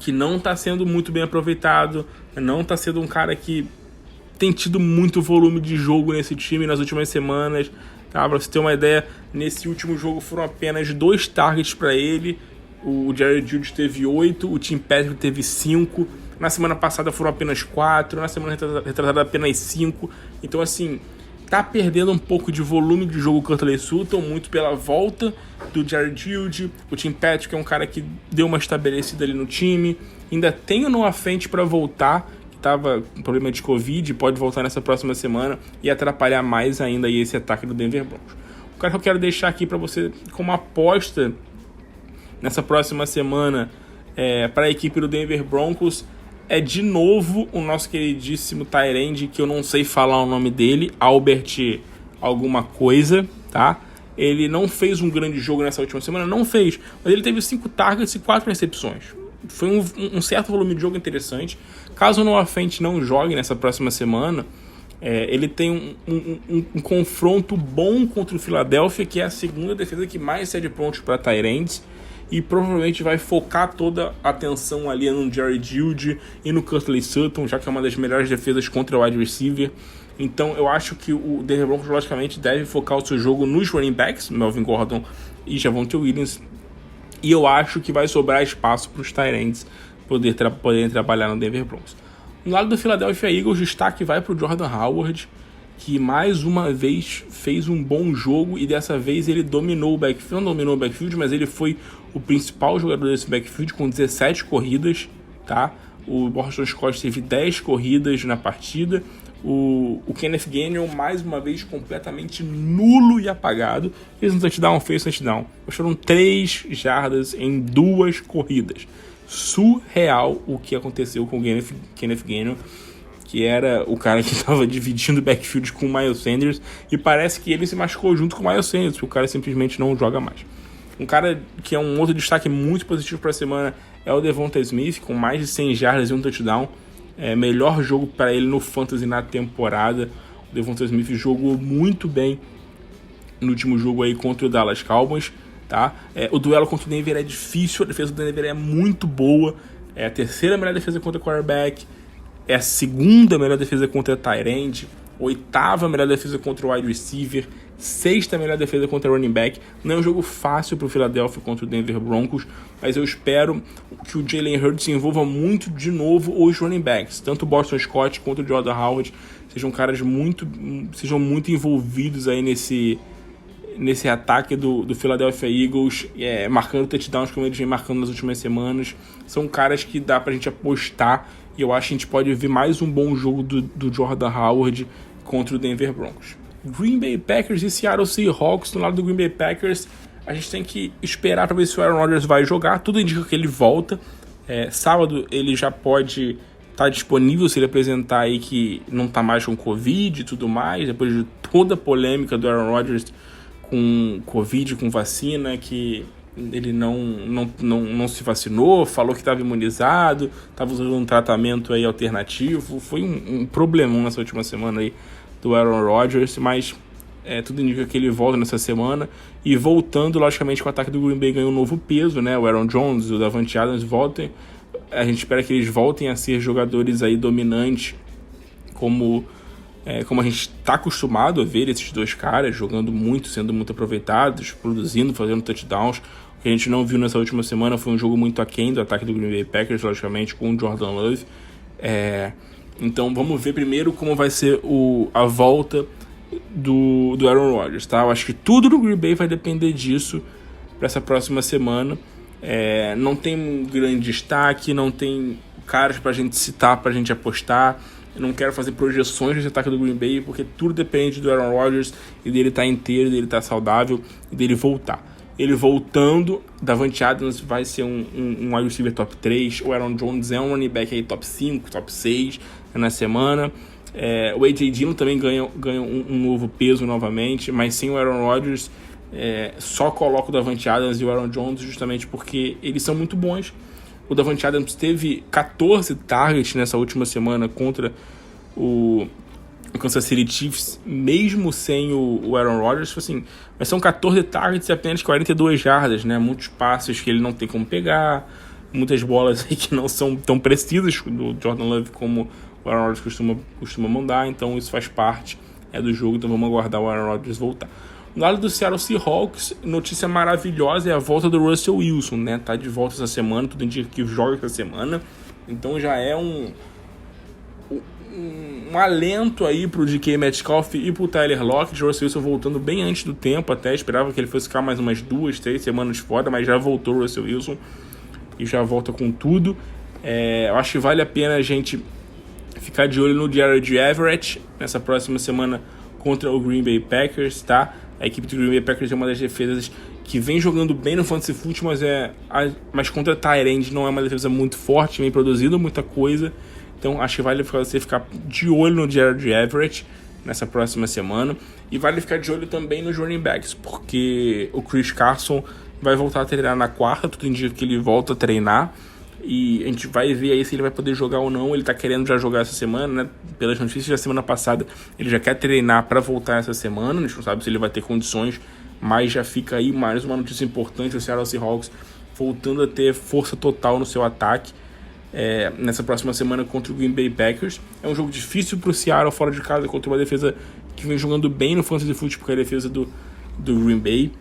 que não está sendo muito bem aproveitado, não está sendo um cara que tem tido muito volume de jogo nesse time nas últimas semanas, tá? Pra você ter uma ideia, nesse último jogo foram apenas 2 targets para ele. O Jerry Jeudy teve 8, o Tim Patrick teve 5. Na semana passada foram apenas 4, na semana retrasada apenas 5. Então, assim, tá perdendo um pouco de volume de jogo o Courtland Sutton, muito pela volta do Jerry Jeudy. O Tim Patrick é um cara que deu uma estabelecida ali no time. Ainda tem o Noah Fant para voltar, estava com problema de Covid, pode voltar nessa próxima semana e atrapalhar mais ainda aí esse ataque do Denver Broncos. O cara que eu quero deixar aqui para você como aposta nessa próxima semana para a equipe do Denver Broncos é de novo o nosso queridíssimo tight end, que eu não sei falar o nome dele, Albert alguma coisa, tá? Ele não fez um grande jogo nessa última semana, não fez, mas ele teve 5 targets e 4 recepções. Foi um certo volume de jogo interessante. Caso o Noah Fant não jogue nessa próxima semana, ele tem um confronto bom contra o Philadelphia, que é a 2ª defesa que mais cede pontos para tight ends, e provavelmente vai focar toda a atenção ali no Jerry Jeudy e no Courtland Sutton, já que é uma das melhores defesas contra o wide receiver. Então eu acho que o Denver Broncos logicamente deve focar o seu jogo nos running backs, Melvin Gordon e Javonte Williams, e eu acho que vai sobrar espaço para os tight ends poderem trabalhar no Denver Broncos. No lado do Philadelphia Eagles, o destaque vai para o Jordan Howard, que mais uma vez fez um bom jogo e dessa vez ele dominou o backfield. Não dominou o backfield, mas ele foi o principal jogador desse backfield com 17 corridas, tá? O Boston Scott teve 10 corridas na partida. O Kenneth Gainwell, mais uma vez, completamente nulo e apagado. Fez um touchdown. Foram 3 jardas em 2 corridas. Surreal o que aconteceu com o Kenneth Gainwell, que era o cara que estava dividindo o backfield com o Miles Sanders, e parece que ele se machucou junto com o Miles Sanders, porque o cara simplesmente não joga mais. Um cara que é um outro destaque muito positivo para a semana é o Devonta Smith, com mais de 100 jardas e um touchdown. Melhor jogo para ele no Fantasy na temporada. O Devonta Smith jogou muito bem no último jogo aí contra o Dallas Cowboys, tá? O duelo contra o Denver é difícil, a defesa do Denver é muito boa. É a terceira melhor defesa contra o quarterback, é a segunda melhor defesa contra o tight end, oitava melhor defesa contra o wide receiver, sexta melhor defesa contra o running back. Não é um jogo fácil para o Philadelphia contra o Denver Broncos, mas eu espero que o Jalen Hurts se envolva muito de novo os running backs, tanto o Boston Scott quanto o Jordan Howard, sejam muito envolvidos aí nesse ataque do Philadelphia Eagles, marcando touchdowns como eles vêm marcando nas últimas semanas. São caras que dá pra gente apostar, e eu acho que a gente pode ver mais um bom jogo do Jordan Howard contra o Denver Broncos. Green Bay Packers e Seattle Seahawks. No lado do Green Bay Packers, a gente tem que esperar para ver se o Aaron Rodgers vai jogar. Tudo indica que ele volta. Sábado ele já pode estar disponível se ele apresentar aí que não está mais com Covid e tudo mais, depois de toda a polêmica do Aaron Rodgers com Covid, com vacina, que ele não se vacinou, falou que estava imunizado, estava usando um tratamento aí alternativo. Foi um problemão nessa última semana aí do Aaron Rodgers, mas tudo indica que ele volta nessa semana. E voltando, logicamente, com o ataque do Green Bay ganhou um novo peso, né? O Aaron Jones e o Davante Adams voltem. A gente espera que eles voltem a ser jogadores aí dominantes, como a gente está acostumado a ver esses dois caras jogando muito, sendo muito aproveitados, produzindo, fazendo touchdowns. O que a gente não viu nessa última semana foi um jogo muito aquém do ataque do Green Bay Packers, logicamente, com o Jordan Love. Então vamos ver primeiro como vai ser a volta do Aaron Rodgers, tá? Eu acho que tudo no Green Bay vai depender disso para essa próxima semana. Não tem um grande destaque, não tem caras pra gente citar, pra gente apostar. Eu não quero fazer projeções desse ataque do Green Bay, porque tudo depende do Aaron Rodgers e dele estar inteiro, dele estar saudável e dele voltar. Ele voltando, Davante Adams vai ser um wide receiver top 3, o Aaron Jones é um running back aí top 5, top 6 na semana. O A.J. Dillon também ganha um novo peso novamente, mas sem o Aaron Rodgers, só coloco o Davante Adams e o Aaron Jones justamente porque eles são muito bons. O Davante Adams teve 14 targets nessa última semana contra o Kansas City Chiefs, mesmo sem o Aaron Rodgers, assim, mas são 14 targets e apenas 42 jardas, né? Muitos passes que ele não tem como pegar, muitas bolas aí que não são tão precisas do Jordan Love como o Aaron Rodgers costuma mandar, então isso faz parte do jogo, então vamos aguardar o Aaron Rodgers voltar. No lado do Seattle Seahawks, notícia maravilhosa é a volta do Russell Wilson, né? Tá de volta essa semana, tudo indica que joga essa semana, então já é um alento aí pro DK Metcalf e pro Tyler Lockett. O Russell Wilson voltando bem antes do tempo, até esperava que ele fosse ficar mais umas 2-3 semanas fora, mas já voltou o Russell Wilson e já volta com tudo. Eu acho que vale a pena a gente ficar de olho no Jared Everett nessa próxima semana contra o Green Bay Packers, tá? A equipe do Green Bay Packers é uma das defesas que vem jogando bem no Fantasy Football, mas contra tight end não é uma defesa muito forte, vem produzindo muita coisa. Então acho que vale você ficar de olho no Jared Everett nessa próxima semana. E vale ficar de olho também nos running backs, porque o Chris Carson vai voltar a treinar na quarta, tudo indica que ele volta a treinar. E a gente vai ver aí se ele vai poder jogar ou não. Ele tá querendo já jogar essa semana, né? Pelas notícias da semana passada, ele já quer treinar para voltar essa semana. A gente não sabe se ele vai ter condições, mas já fica aí mais uma notícia importante: o Seattle Seahawks voltando a ter força total no seu ataque nessa próxima semana contra o Green Bay Packers. É um jogo difícil pro Seattle fora de casa contra uma defesa que vem jogando bem no Fantasy Football, que é a defesa do Green Bay.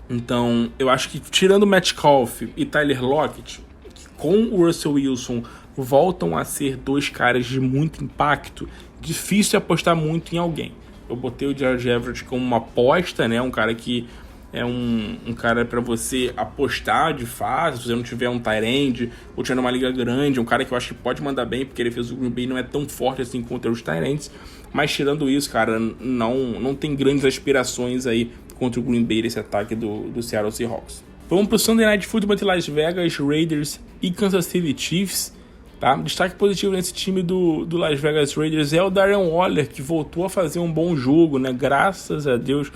Então eu acho que tirando o Metcalf e Tyler Lockett, com o Russell Wilson voltam a ser dois caras de muito impacto difícil apostar muito em alguém. Eu botei o George Everett como uma aposta, né? Um cara que é um cara para você apostar de fato, se você não tiver um tight end ou tiver uma liga grande, um cara que eu acho que pode mandar bem, porque ele fez o Green Bay, não é tão forte assim contra os tight ends, mas tirando isso, cara, não tem grandes aspirações aí contra o Green Bay, esse ataque do Seattle Seahawks. Vamos pro Sunday Night Football de Las Vegas Raiders e Kansas City Chiefs. Tá? Destaque positivo nesse time do Las Vegas Raiders é o Darren Waller, que voltou a fazer um bom jogo, né? Graças a Deus,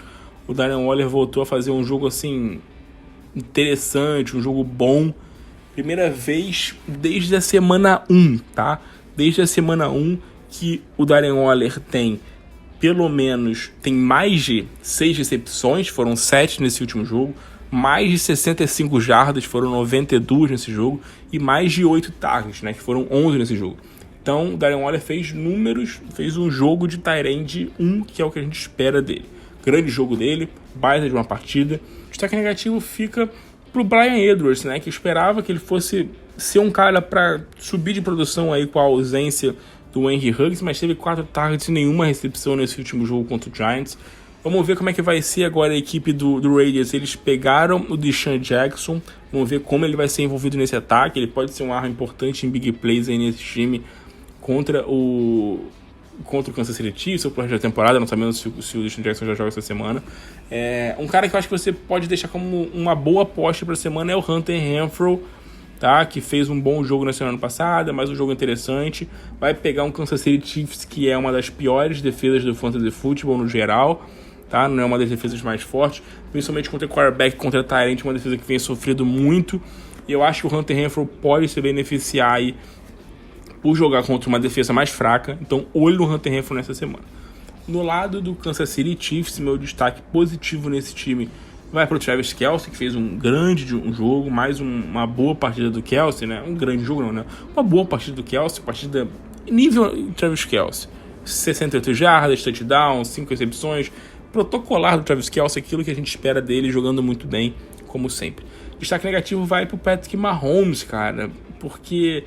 o Darren Waller voltou a fazer um jogo assim interessante, um jogo bom. Primeira vez desde a semana 1, tá? Desde a semana 1 que o Darren Waller tem mais de 6 recepções, foram 7 nesse último jogo. Mais de 65 jardas, foram 92 nesse jogo, e mais de 8 targets, né, que foram 11 nesse jogo. Então, o Darren Waller fez números, fez um jogo de tight end 1, que é o que a gente espera dele. Grande jogo dele, baita de uma partida. Destaque negativo fica pro Bryan Edwards, né, que esperava que ele fosse ser um cara para subir de produção aí com a ausência do Henry Ruggs, mas teve 4 targets e nenhuma recepção nesse último jogo contra o Giants. Vamos ver como é que vai ser agora a equipe do Raiders. Eles pegaram o Deshaun Jackson. Vamos ver como ele vai ser envolvido nesse ataque. Ele pode ser uma arma importante em big plays aí nesse time contra o Kansas City Chiefs, ou pro resto da temporada. Não sabemos se o Deshaun Jackson já joga essa semana. Um cara que eu acho que você pode deixar como uma boa aposta para a semana é o Hunter Renfrow, tá? Que fez um bom jogo na semana passada, mas um jogo interessante. Vai pegar um Kansas City Chiefs que é uma das piores defesas do fantasy football no geral. Tá? Não é uma das defesas mais fortes, principalmente contra quarterback, contra tight end, uma defesa que vem sofrido muito. E eu acho que o Hunter Renfrow pode se beneficiar aí por jogar contra uma defesa mais fraca. Então, olho no Hunter Renfrow nessa semana. No lado do Kansas City Chiefs, meu destaque positivo nesse time vai para o Travis Kelce, que fez um jogo, mais uma boa partida do Kelce, né? Um grande jogo não, né? Uma boa partida do Kelce, partida nível Travis Kelce. 68 jardas, touchdown, 5 recepções. Protocolar do Travis Kelce, aquilo que a gente espera dele, jogando muito bem, como sempre. Destaque negativo vai pro Patrick Mahomes, cara, porque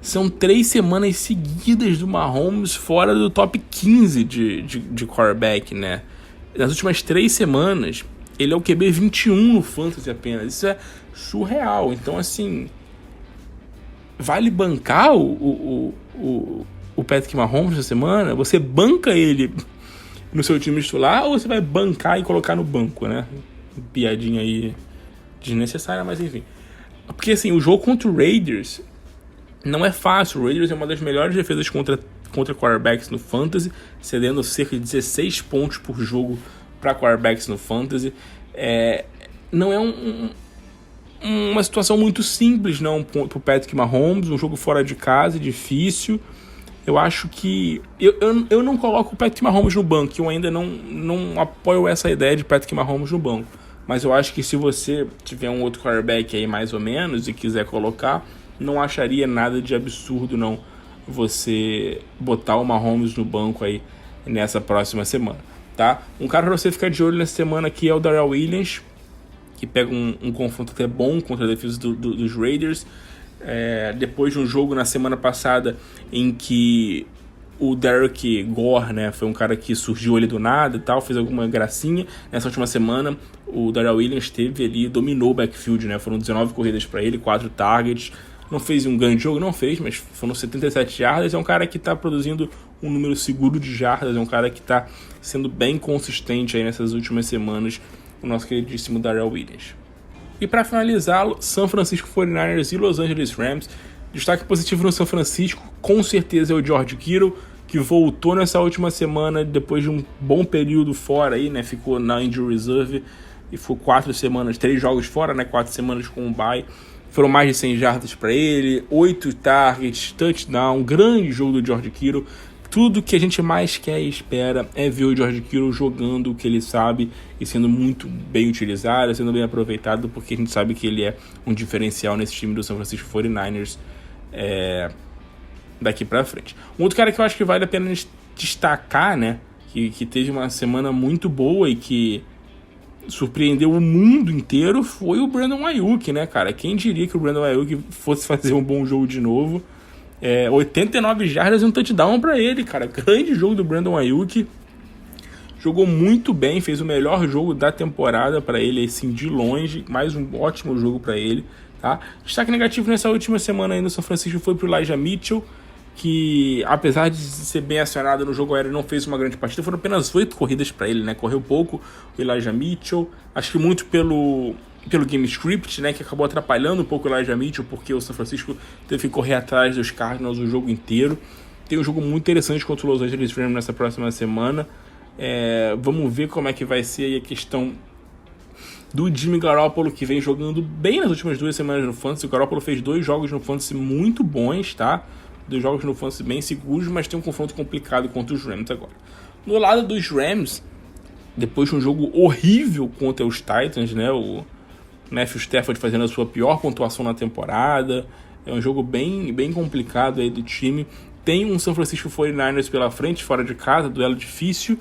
são 3 semanas seguidas do Mahomes fora do top 15 de quarterback, né? Nas últimas 3 semanas, ele é o QB 21 no Fantasy apenas. Isso é surreal. Então, assim, vale bancar o Patrick Mahomes essa semana? Você banca ele no seu time titular, ou você vai bancar e colocar no banco, né? Piadinha aí desnecessária, mas enfim. Porque assim, o jogo contra o Raiders não é fácil. O Raiders é uma das melhores defesas contra quarterbacks no Fantasy, cedendo cerca de 16 pontos por jogo para quarterbacks no Fantasy. Não é uma situação muito simples, não, pro Patrick Mahomes. Um jogo fora de casa, difícil. Eu acho que... Eu não coloco o Patrick Mahomes no banco. Eu ainda não apoio essa ideia de Patrick Mahomes no banco. Mas eu acho que se você tiver um outro quarterback aí mais ou menos e quiser colocar, não acharia nada de absurdo não você botar o Mahomes no banco aí nessa próxima semana, tá? Um cara pra você ficar de olho nessa semana aqui é o Darrell Williams, que pega um confronto até bom contra a defesa dos Raiders. Depois de um jogo na semana passada em que o Derek Gore, né, foi um cara que surgiu ali do nada e tal, fez alguma gracinha. Nessa última semana, o Darrell Williams dominou o backfield, né, foram 19 corridas para ele, 4 targets. Não fez um grande jogo, não fez, mas foram 77 jardas. É um cara que está produzindo um número seguro de jardas, é um cara que está sendo bem consistente aí nessas últimas semanas, o nosso queridíssimo Darrell Williams. E para finalizar, San Francisco 49ers e Los Angeles Rams. Destaque positivo no São Francisco, com certeza é o George Kittle, que voltou nessa última semana depois de um bom período fora aí, né? Ficou na injury reserve e ficou 3 jogos fora, né? 4 semanas com o bye. Foram mais de 100 jardas para ele, 8 targets, touchdown, grande jogo do George Kittle. Tudo que a gente mais quer e espera é ver o George Kittle jogando o que ele sabe e sendo muito bem utilizado, sendo bem aproveitado, porque a gente sabe que ele é um diferencial nesse time do San Francisco 49ers daqui pra frente. Um outro cara que eu acho que vale a pena destacar, né, que teve uma semana muito boa e que surpreendeu o mundo inteiro, foi o Brandon Ayuk, né, cara? Quem diria que o Brandon Ayuk fosse fazer um bom jogo de novo? 89 jardas e um touchdown para ele, cara. Grande jogo do Brandon Aiyuk. Jogou muito bem, fez o melhor jogo da temporada para ele, assim, de longe. Mais um ótimo jogo para ele, tá? Destaque negativo nessa última semana aí no São Francisco foi pro Elijah Mitchell, que apesar de ser bem acionado no jogo aéreo, não fez uma grande partida. Foram apenas 8 corridas para ele, né? Correu pouco o Elijah Mitchell. Acho que muito pelo game script, né? Que acabou atrapalhando um pouco o Elijah Mitchell, porque o São Francisco teve que correr atrás dos Cardinals o jogo inteiro. Tem um jogo muito interessante contra o Los Angeles Rams nessa próxima semana. Vamos ver como é que vai ser aí a questão do Jimmy Garoppolo, que vem jogando bem nas últimas 2 semanas no Fantasy. O Garoppolo fez 2 jogos no Fantasy muito bons, tá? 2 jogos no Fantasy bem seguros, mas tem um confronto complicado contra os Rams agora. No lado dos Rams, depois de um jogo horrível contra os Titans, né? O Matthew Stafford fazendo a sua pior pontuação na temporada. É um jogo bem complicado aí do time. Tem um São Francisco 49ers pela frente, fora de casa, duelo difícil.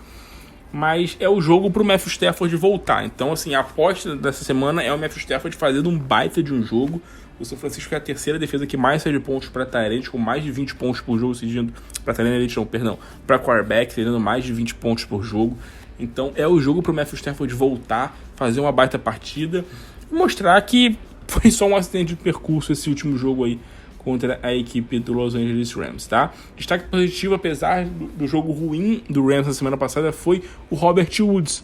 Mas é o jogo pro Matthew Stafford voltar. Então, assim, a aposta dessa semana é o Matthew Stafford fazendo um baita de um jogo. O São Francisco é a terceira defesa que mais cede pontos para Tyrant, com mais de 20 pontos por jogo, cedendo para quarterback, cedendo mais de 20 pontos por jogo. Então, é o jogo pro Matthew Stafford voltar, fazer uma baita partida e mostrar que foi só um acidente de percurso esse último jogo aí contra a equipe do Los Angeles Rams, tá? Destaque positivo, apesar do jogo ruim do Rams na semana passada, foi o Robert Woods,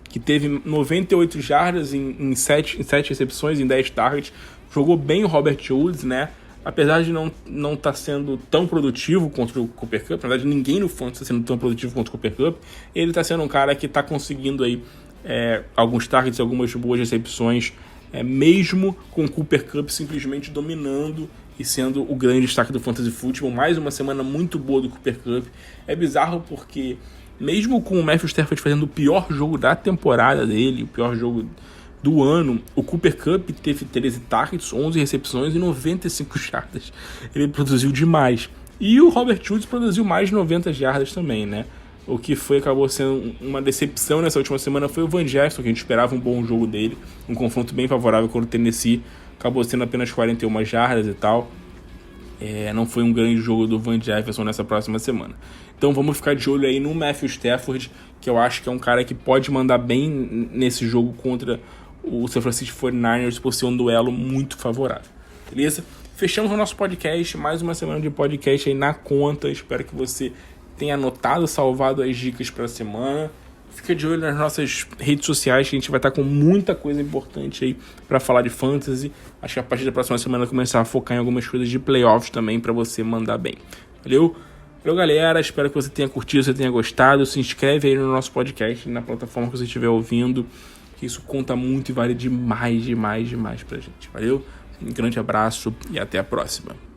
que teve 98 jardas em 7 recepções, em 10 targets. Jogou bem o Robert Woods, né? Apesar de não estar sendo tão produtivo contra o Cooper Kupp, na verdade ninguém no fantasy está sendo tão produtivo contra o Cooper Kupp, ele está sendo um cara que está conseguindo aí alguns targets, algumas boas recepções, mesmo com o Cooper Kupp simplesmente dominando e sendo o grande destaque do Fantasy Football. Mais uma semana muito boa do Cooper Kupp. É bizarro porque mesmo com o Matthew Stafford fazendo o pior jogo da temporada dele, o pior jogo do ano, o Cooper Kupp teve 13 targets, 11 recepções e 95 jardas. Ele produziu demais. E o Robert Woods produziu mais de 90 jardas também, né? O que acabou sendo uma decepção nessa última semana foi o Van Jefferson, que a gente esperava um bom jogo dele, um confronto bem favorável contra o Tennessee, acabou sendo apenas 41 jardas e tal. Não foi um grande jogo do Van Jefferson nessa próxima semana. Então vamos ficar de olho aí no Matthew Stafford, que eu acho que é um cara que pode mandar bem nesse jogo contra o San Francisco 49ers, por ser um duelo muito favorável. Beleza? Fechamos o nosso podcast, mais uma semana de podcast aí na conta. Espero que você tenha anotado, salvado as dicas para a semana. Fica de olho nas nossas redes sociais, que a gente vai estar com muita coisa importante aí para falar de fantasy. Acho que a partir da próxima semana começar a focar em algumas coisas de playoffs também para você mandar bem. Valeu? Valeu, galera. Espero que você tenha curtido, você tenha gostado. Se inscreve aí no nosso podcast, na plataforma que você estiver ouvindo, que isso conta muito e vale demais pra gente. Valeu? Um grande abraço e até a próxima.